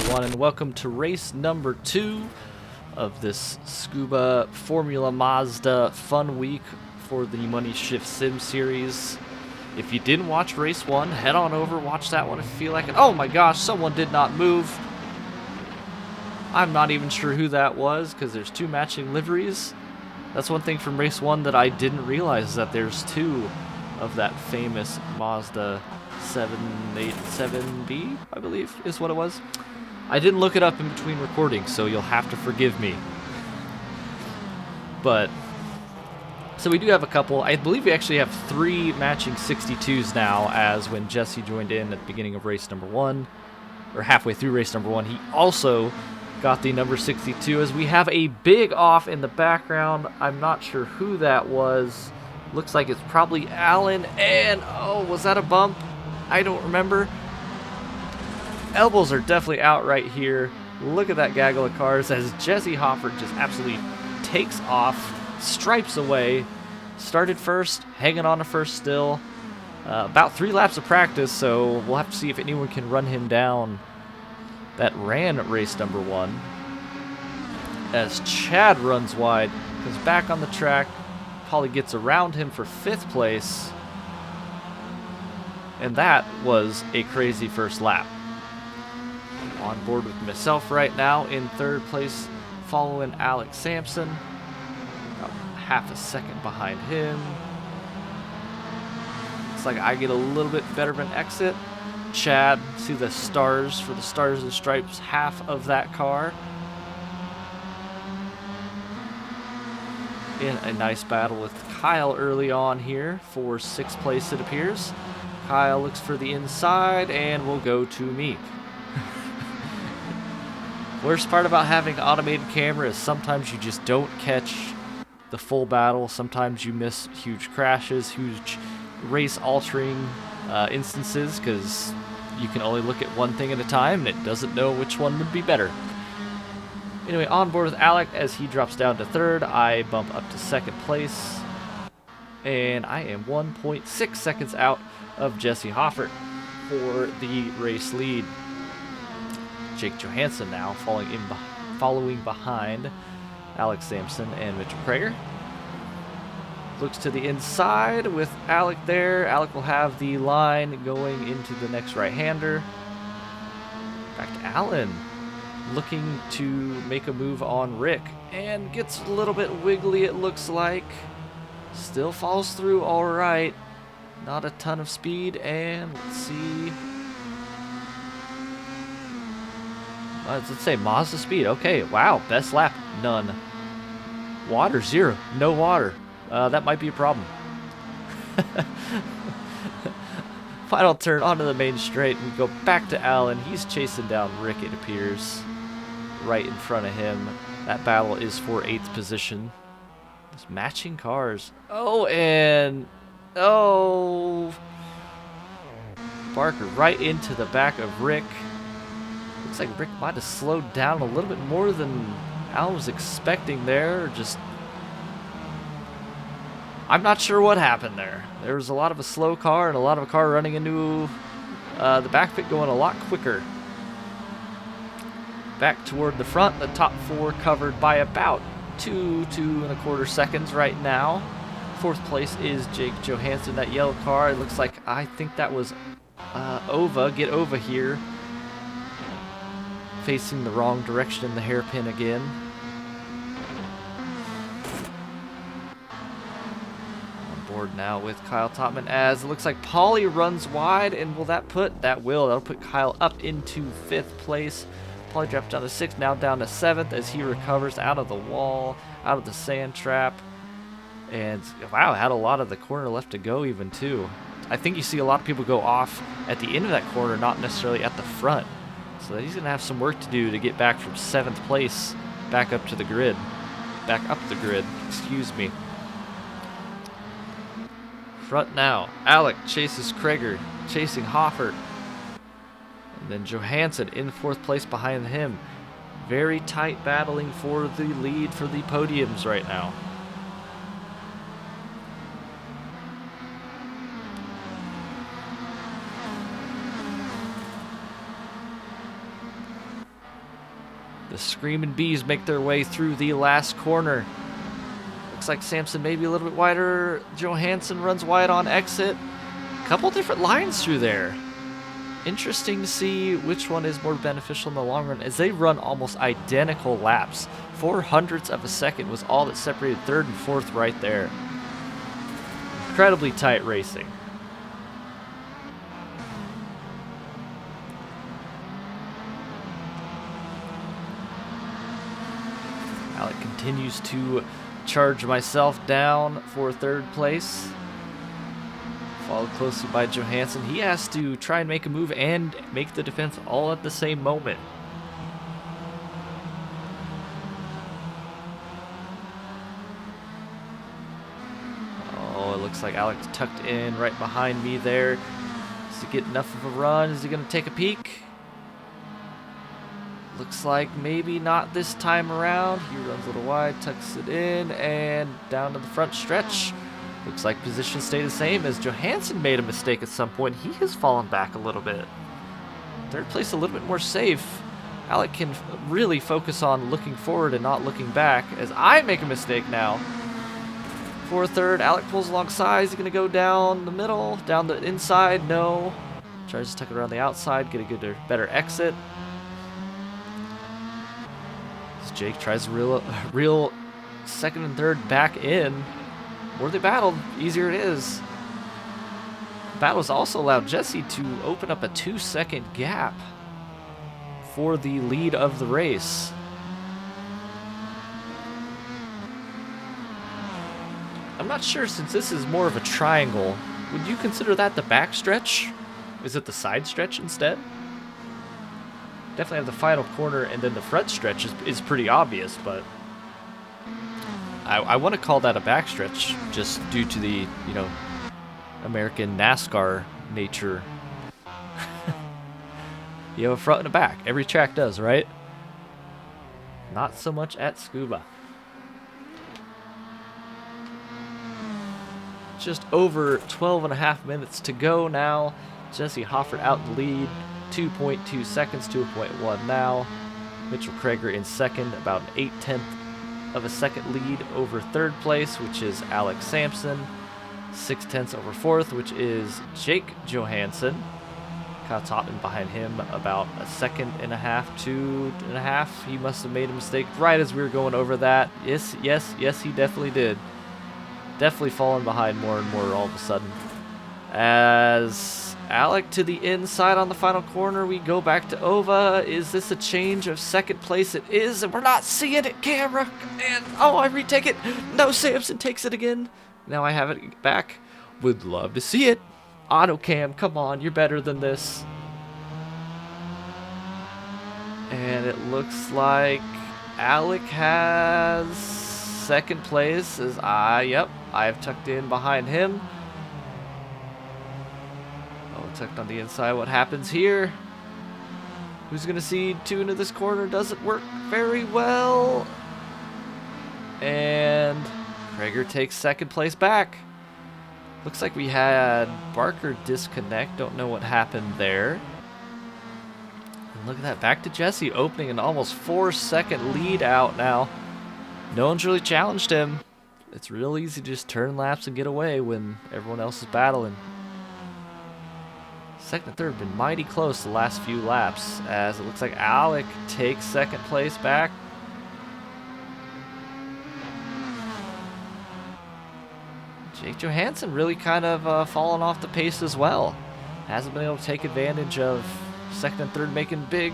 everyone, and welcome to race number 2 of this Tsukuba Formula Mazda fun week for the Money Shift Sim series. If you didn't watch race 1, head on over, watch that one if you feel like it. Oh my gosh, someone did not move. I'm not even sure who that was because there's 2 matching liveries. That's one thing from race 1 that I didn't realize, is that there's 2 of that famous Mazda 787B, I believe is what it was. I didn't look it up in between recordings, so you'll have to forgive me. But, so we do have a couple. I believe we actually have 3 matching 62s now, as when Jesse joined in at the beginning of race number 1, or halfway through race number 1, he also got the number 62, as we have a big off in the background. I'm not sure who that was. Looks like it's probably Alan, and oh, was that a bump? I don't remember. Elbows are definitely out right here. Look at that gaggle of cars as Jesse Hoffert just absolutely takes off, stripes away. Started first, hanging on to first still. About 3 laps of practice, so we'll have to see if anyone can run him down that ran race number 1. As Chad runs wide, comes back on the track. Paulie gets around him for 5th place. And that was a crazy first lap. On board with myself right now in 3rd place, following Alex Sampson. About half a second behind him. Looks like I get a little bit better of an exit. Chad, see the stars for the Stars and Stripes, half of that car. In a nice battle with Kyle early on here for 6th place, it appears. Kyle looks for the inside and will go to me. Worst part about having an automated camera is sometimes you just don't catch the full battle. Sometimes you miss huge crashes, huge race-altering instances, because you can only look at one thing at a time and it doesn't know which one would be better. Anyway, on board with Alec as he drops down to 3rd. I bump up to 2nd place. And I am 1.6 seconds out of Jesse Hoffert for the race lead. Jake Johansson now following behind Alex Sampson and Mitchell Prager. Looks to the inside with Alec there. Alec will have the line going into the next right-hander. Back to Allen, looking to make a move on Rick, and gets a little bit wiggly, it looks like. Still falls through all right. Not a ton of speed, and let's see. Let's say Mazda speed. Okay, wow, best lap, none. Water, 0, no water. That might be a problem. Final turn onto the main straight. We go back to Allen. He's chasing down Rick, it appears, right in front of him. That battle is for 8th position. Just matching cars. Oh, and oh, Barker right into the back of Rick. Looks like Rick might have slowed down a little bit more than Allen was expecting there. Just, I'm not sure what happened there. There was a lot of a slow car and a lot of a car running into the back pit going a lot quicker. Back toward the front, the top 4 covered by about 2.25 seconds right now. 4th place is Jake Johansson, that yellow car. It looks like, I think that was Ova. Get over here. Facing the wrong direction in the hairpin again. On board now with Kyle Topman, as it looks like Paulie runs wide, and will that put? That will. That'll put Kyle up into 5th place. Paulie drops down to 6th, now down to 7th as he recovers out of the wall, out of the sand trap. And wow, had a lot of the corner left to go even too. I think you see a lot of people go off at the end of that corner, not necessarily at the front. So he's going to have some work to do to get back from 7th place back up to the grid. Back up the grid, excuse me. Front now. Alec chases Krager, chasing Hoffert. And then Johansson in 4th place behind him. Very tight battling for the lead for the podiums right now. The Screaming Bees make their way through the last corner. Looks like Sampson maybe a little bit wider. Johansson runs wide on exit. Couple different lines through there. Interesting to see which one is more beneficial in the long run, as they run almost identical laps. 0.04 of a second was all that separated third and fourth right there. Incredibly tight racing. Alec continues to charge myself down for third place. Followed closely by Johansson. He has to try and make a move and make the defense all at the same moment. Oh, it looks like Alex tucked in right behind me there. Does he get enough of a run? Is he going to take a peek? Looks like maybe not this time around. He runs a little wide, tucks it in, and down to the front stretch. Looks like position stayed the same, as Johansson made a mistake at some point. He has fallen back a little bit. Third place a little bit more safe. Alec can really focus on looking forward and not looking back, as I make a mistake now. For third, Alec pulls alongside. He's going to go down the middle, down the inside. No. Tries to tuck it around the outside, get a good, better exit. As Jake tries to reel second and third back in. More they battled, easier it is. Battles also allowed Jesse to open up a 2-second gap for the lead of the race. I'm not sure, since this is more of a triangle, would you consider that the back stretch? Is it the side stretch instead? Definitely have the final corner, and then the front stretch is pretty obvious, but I want to call that a backstretch just due to the, American NASCAR nature. You have a front and a back. Every track does, right? Not so much at Tsukuba. Just over 12.5 minutes to go now. Jesse Hoffert out in the lead. 2.2 seconds, 2.1 now. Mitchell Krager in second, about an 0.8 of a second lead over third place, which is Alex Sampson. 0.6 over fourth, which is Jake Johansson. Kyle Topman behind him, about a 1.5 seconds, 2.5. He must have made a mistake right as we were going over that. Yes, he definitely did. Definitely falling behind more and more all of a sudden. As Alec to the inside on the final corner, we go back to Ova. Is this a change of second place? It is, and we're not seeing it, camera. And I retake it. No, Sampson takes it again. Now I have it back. Would love to see it. Autocam, come on, you're better than this. And it looks like Alec has second place, as I've tucked in behind him. Tucked on the inside. What happens here? Who's going to see two into this corner? Doesn't work very well. And Krager takes second place back. Looks like we had Barker disconnect. Don't know what happened there. And look at that. Back to Jesse, opening an almost 4-second lead out now. No one's really challenged him. It's real easy to just turn laps and get away when everyone else is battling. Second and third have been mighty close the last few laps, as it looks like Alec takes second place back. Jake Johansson really kind of fallen off the pace as well. Hasn't been able to take advantage of second and third making big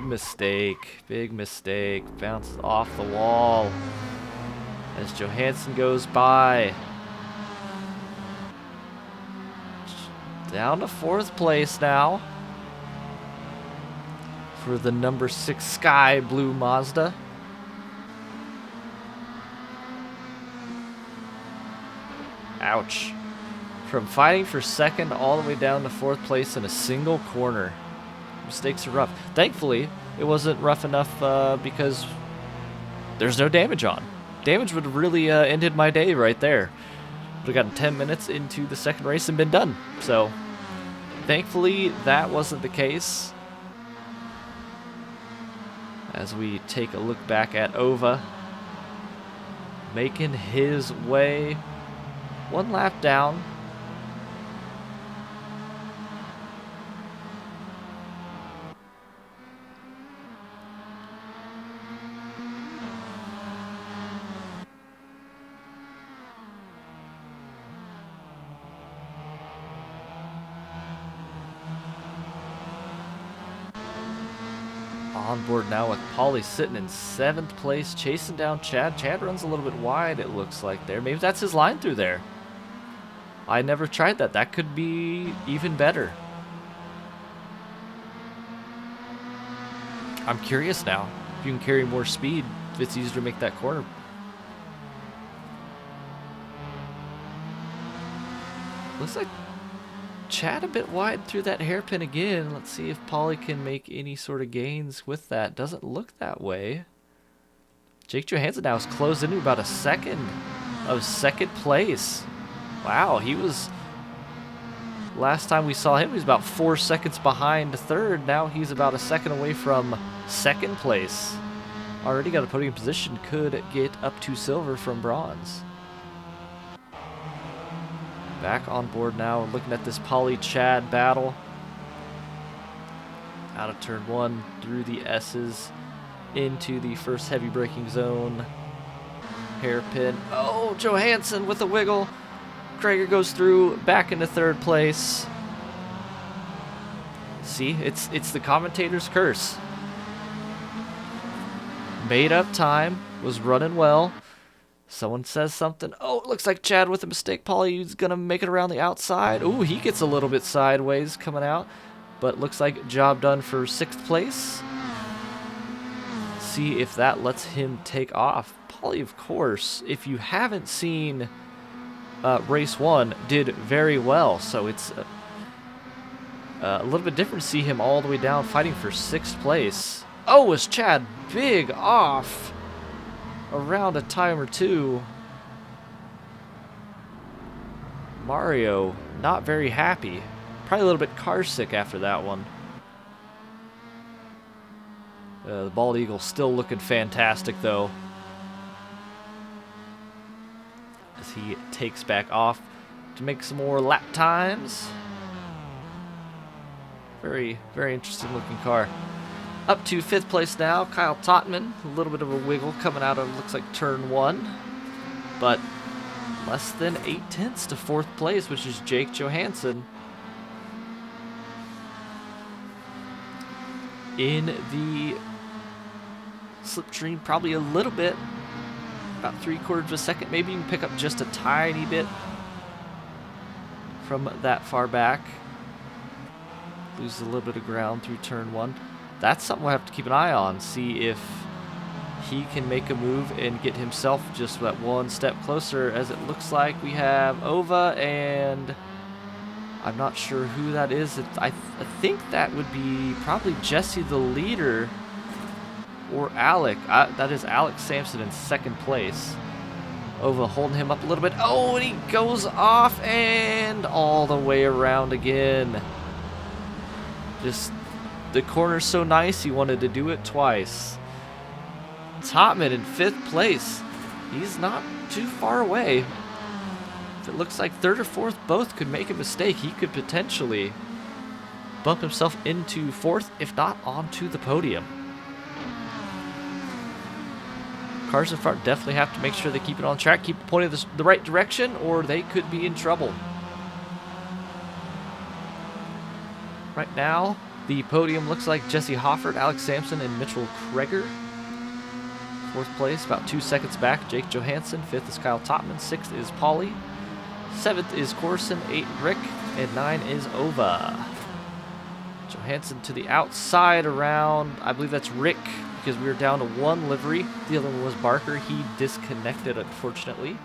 mistake. Big mistake. Bounces off the wall as Johansson goes by. Down to fourth place now for the number 6 Sky Blue Mazda. Ouch. From fighting for second all the way down to fourth place in a single corner. Mistakes are rough. Thankfully, it wasn't rough enough because there's no damage on. Damage would have really ended my day right there. Would have gotten 10 minutes into the second race and been done. So, thankfully, that wasn't the case. As we take a look back at Ova, making his way one lap down. On board now with Pauly sitting in 7th place, chasing down Chad. Chad runs a little bit wide, it looks like there. Maybe that's his line through there. I never tried that. That could be even better. I'm curious now. If you can carry more speed, if it's easier to make that corner. Looks like Chad a bit wide through that hairpin again. Let's see if Pauly can make any sort of gains with that. Doesn't look that way. Jake Johansson now is closed into about a second of 2nd place. Wow, he was... Last time we saw him, he was about 4 seconds behind 3rd. Now he's about a second away from 2nd place. Already got a podium position. Could get up to silver from bronze. Back on board now, looking at this Pauly-Chad battle. Out of turn 1, through the S's, into the first heavy braking zone. Hairpin. Oh, Johansson with a wiggle. Krager goes through, back into 3rd place. See, it's the commentator's curse. Made up time, was running well. Someone says something. Oh, it looks like Chad with a mistake. Pauly's going to make it around the outside. Ooh, he gets a little bit sideways coming out. But looks like job done for 6th place. See if that lets him take off. Pauly, of course, if you haven't seen race 1, did very well. So it's a little bit different to see him all the way down fighting for 6th place. Oh, is Chad big off? Around a time or two. Mario not very happy. Probably a little bit car sick after that one. The Bald Eagle still looking fantastic though. As he takes back off to make some more lap times. Very, very interesting looking car. Up to 5th place now, Kyle Totman. A little bit of a wiggle coming out of, looks like, turn 1. But less than 8/10 to 4th place, which is Jake Johansson. In the slipstream, probably a little bit. About 3/4 of a second. Maybe you can pick up just a tiny bit from that far back. Loses a little bit of ground through turn 1. That's something we'll have to keep an eye on. See if he can make a move and get himself just that one step closer, as it looks like we have Ova and I'm not sure who that is. I think that would be probably Jesse the leader or Alec. That is Alex Sampson in 2nd place. Ova holding him up a little bit. Oh, and he goes off and all the way around again. Just... the corner's so nice, he wanted to do it twice. Totman in 5th place. He's not too far away. If it looks like 3rd or 4th both could make a mistake, he could potentially bump himself into 4th, if not onto the podium. Cars in front definitely have to make sure they keep it on track, keep it pointing the right direction, or they could be in trouble. Right now, the podium looks like Jesse Hoffert, Alex Sampson, and Mitchell Kreger. 4th place, about 2 seconds back, Jake Johansson. 5th is Kyle Totman. 6th is Pauly. 7th is Corson. 8 Rick. And 9 is Ova. Johansson to the outside around, I believe that's Rick, because we were down to 1 livery. The other one was Barker. He disconnected, unfortunately.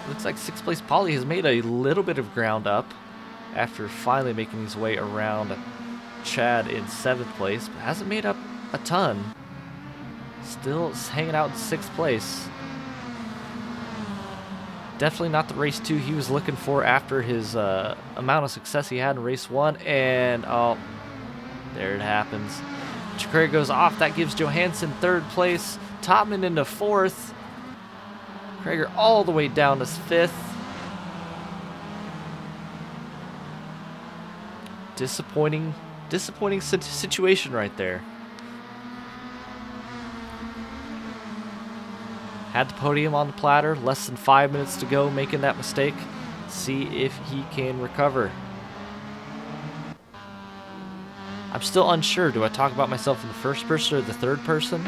Looks like 6th place Pauly has made a little bit of ground up after finally making his way around Chad in 7th place, but hasn't made up a ton. Still hanging out in 6th place. Definitely not the race 2 he was looking for after his amount of success he had in race 1. And, oh, there it happens. Craig goes off. That gives Johansson 3rd place. Topman into 4th. Krager all the way down to 5th. Disappointing situation right there. Had the podium on the platter, less than 5 minutes to go, making that mistake. See if he can recover. I'm still unsure. Do I talk about myself in the 1st person or the 3rd person?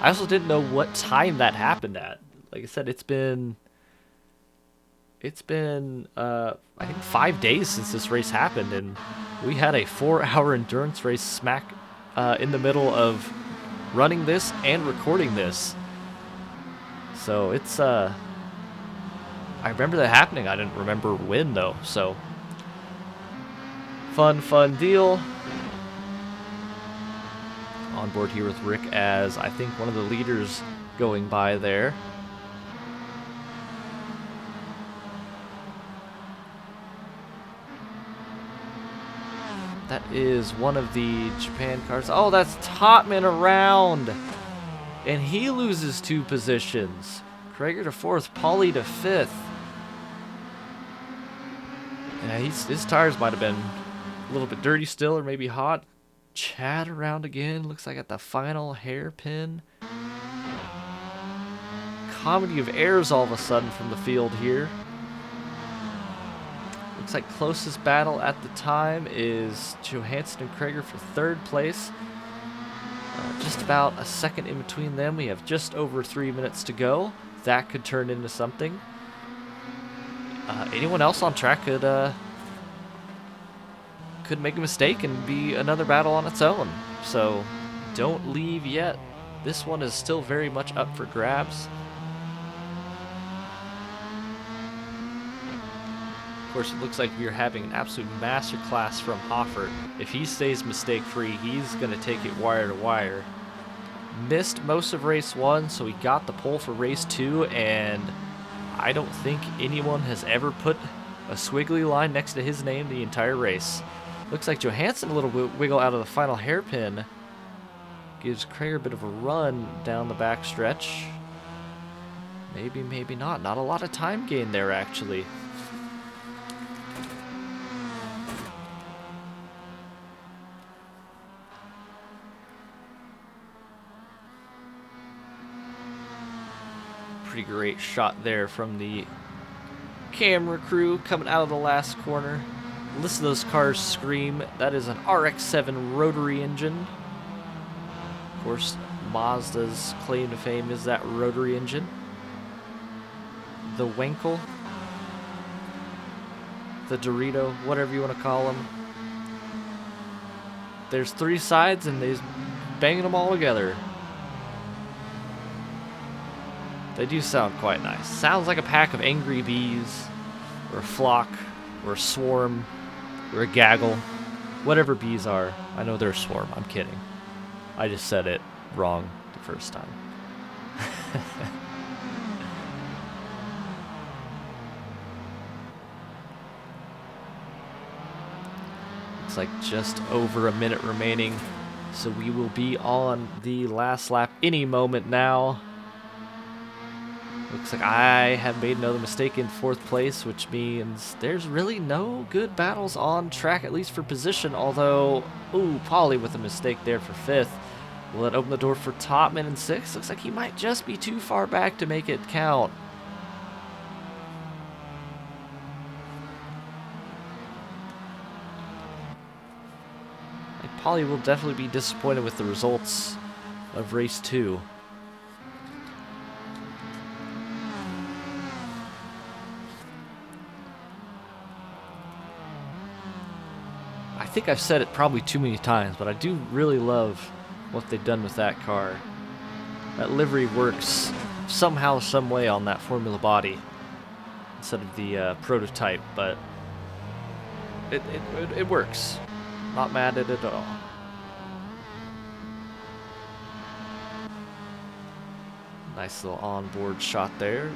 I also didn't know what time that happened at. Like I said, it's been I think 5 days since this race happened, and we had a 4-hour endurance race smack in the middle of running this and recording this. So it's I remember that happening. I didn't remember when though. So fun deal. On board here with Rick as I think one of the leaders going by there. That is one of the Japan cars. Oh, that's Topman around. And he loses 2 positions. Krager to 4th, Pauly to 5th. Yeah, his tires might have been a little bit dirty still, or maybe hot. Chad around again. Looks like at the final hairpin. Comedy of errors all of a sudden from the field here. Looks like closest battle at the time is Johansson and Krager for 3rd place. Just about a second in between them. We have just over 3 minutes to go. That could turn into something. Anyone else on track could make a mistake and be another battle on its own. So don't leave yet. This one is still very much up for grabs. Of course, it looks like we're having an absolute masterclass from Hoffert. If he stays mistake-free, he's going to take it wire to wire. Missed most of race 1, so he got the pole for race 2, and I don't think anyone has ever put a squiggly line next to his name the entire race. Looks like Johansson a little wiggle out of the final hairpin. Gives Krager a bit of a run down the back stretch. Maybe, maybe not. Not a lot of time gain there, actually. Pretty great shot there from the camera crew coming out of the last corner. Listen to those cars scream. That is an RX-7 rotary engine. Of course, Mazda's claim to fame is that rotary engine. The Wenkel, the Dorito, whatever you want to call them. There's 3 sides and they're banging them all together. They do sound quite nice. Sounds like a pack of angry bees, or a flock, or a swarm, or a gaggle. Whatever bees are. I know they're a swarm. I'm kidding. I just said it wrong the first time. Looks like just over a minute remaining. So we will be on the last lap any moment now. Looks like I have made another mistake in 4th place, which means there's really no good battles on track, at least for position, although, ooh, Pauly with a mistake there for 5th. Will that open the door for Topman in 6th? Looks like he might just be too far back to make it count. Pauly will definitely be disappointed with the results of race 2. I think I've said it probably too many times, but I do really love what they've done with that car. That livery works somehow, some way on that Formula body instead of the prototype, but it works. Not mad at it at all. Nice little onboard shot there.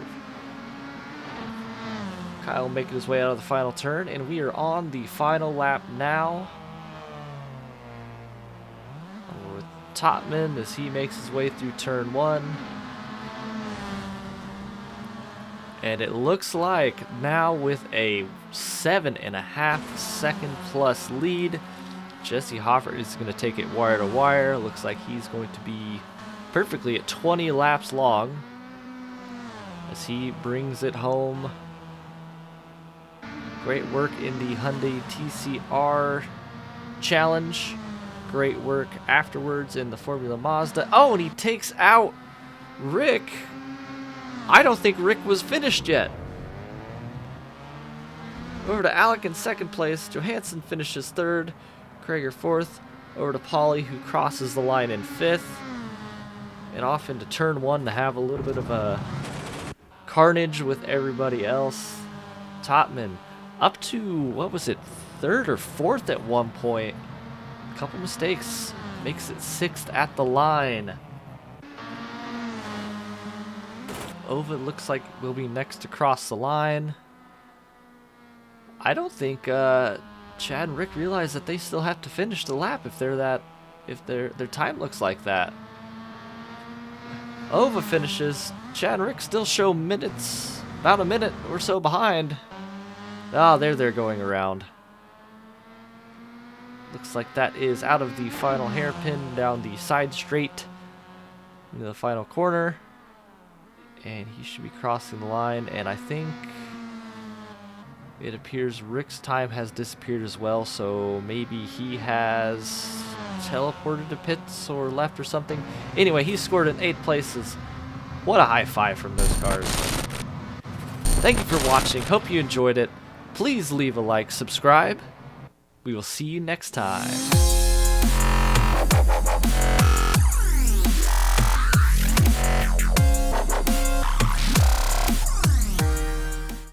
Kyle making his way out of the final turn, and we are on the final lap now. With Topman as he makes his way through turn 1. And it looks like now with a 7.5 second plus lead, Jesse Hoffer is going to take it wire to wire. Looks like he's going to be perfectly at 20 laps long as he brings it home. Great work in the Hyundai TCR challenge. Great work afterwards in the Formula Mazda. Oh, and he takes out Rick. I don't think Rick was finished yet. Over to Alec in second place. Johansson finishes third. Krager fourth. Over to Pauly, who crosses the line in fifth. And off into turn 1 to have a little bit of a carnage with everybody else. Topman up to, what was it, third or fourth at one point. A couple mistakes. Makes it sixth at the line. Ova looks like we'll be next to cross the line. I don't think Chad and Rick realize that they still have to finish the lap if their time looks like that. Ova finishes. Chad and Rick still show minutes, about a minute or so behind. Oh, they're going around. Looks like that is out of the final hairpin down the side straight into the final corner. And he should be crossing the line, and I think it appears Rick's time has disappeared as well, so maybe he has teleported to pits or left or something. Anyway, he scored in 8 places. What a high five from those cars. Thank you for watching. Hope you enjoyed it. Please leave a like, subscribe. We will see you next time.